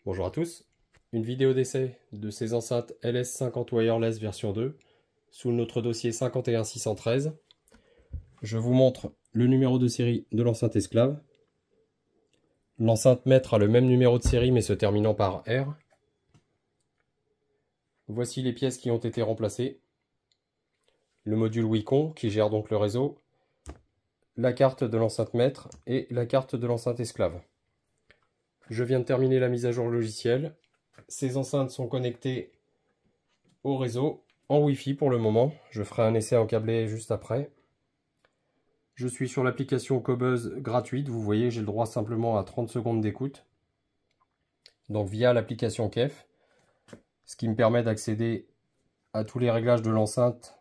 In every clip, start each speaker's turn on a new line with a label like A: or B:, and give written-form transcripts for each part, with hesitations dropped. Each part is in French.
A: Bonjour à tous, une vidéo d'essai de ces enceintes LS50 Wireless version 2 sous notre dossier 51613. Je vous montre le numéro de série de l'enceinte esclave. L'enceinte maître a le même numéro de série mais se terminant par R. Voici les pièces qui ont été remplacées. Le module Wacom qui gère donc le réseau, la carte de l'enceinte maître et la carte de l'enceinte esclave. Je viens de terminer la mise à jour logicielle. Ces enceintes sont connectées au réseau en Wi-Fi pour le moment. Je ferai un essai en câblé juste après. Je suis sur l'application Qobuz gratuite. Vous voyez, j'ai le droit simplement à 30 secondes d'écoute. Donc via l'application KEF. Ce qui me permet d'accéder à tous les réglages de l'enceinte.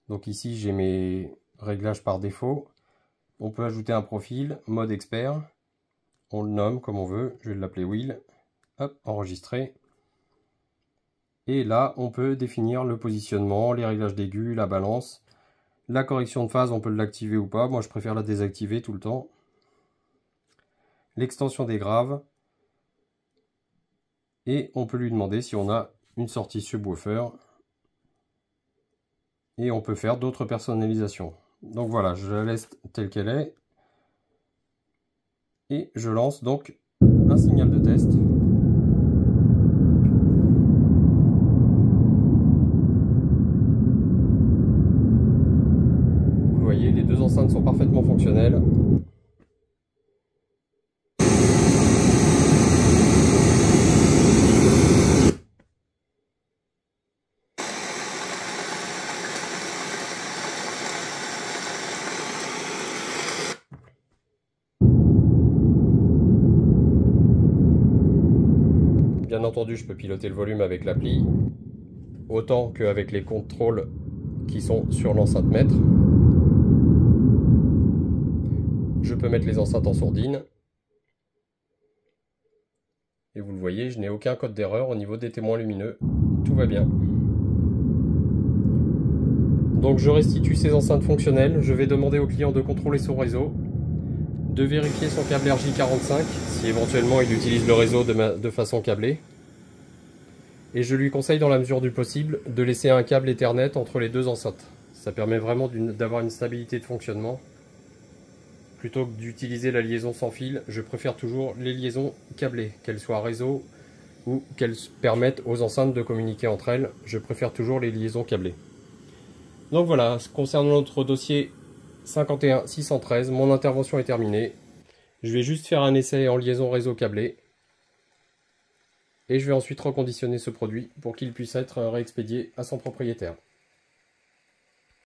A: Donc ici, j'ai mes réglages par défaut. On peut ajouter un profil, mode expert. On le nomme comme on veut. Je vais l'appeler Will. Hop, enregistrer. Et là, on peut définir le positionnement, les réglages d'aigu, la balance. La correction de phase, on peut l'activer ou pas. Moi, je préfère la désactiver tout le temps. L'extension des graves. Et on peut lui demander si on a une sortie subwoofer. Et on peut faire d'autres personnalisations. Donc voilà, je la laisse telle qu'elle est. Et je lance donc un signal de test. Vous voyez, les deux enceintes sont parfaitement fonctionnelles. Bien entendu, je peux piloter le volume avec l'appli, autant qu'avec les contrôles qui sont sur l'enceinte maître. Je peux mettre les enceintes en sourdine. Et vous le voyez, je n'ai aucun code d'erreur au niveau des témoins lumineux. Tout va bien. Donc je restitue ces enceintes fonctionnelles. Je vais demander au client de contrôler son réseau, de vérifier son câble RJ45, si éventuellement il utilise le réseau de façon câblée. Et je lui conseille dans la mesure du possible de laisser un câble Ethernet entre les deux enceintes. Ça permet vraiment d'avoir une stabilité de fonctionnement. Plutôt que d'utiliser la liaison sans fil, je préfère toujours les liaisons câblées, qu'elles soient réseau ou qu'elles permettent aux enceintes de communiquer entre elles. Je préfère toujours les liaisons câblées. Donc voilà, concernant notre dossier 51613, mon intervention est terminée. Je vais juste faire un essai en liaison réseau câblé. Et je vais ensuite reconditionner ce produit pour qu'il puisse être réexpédié à son propriétaire.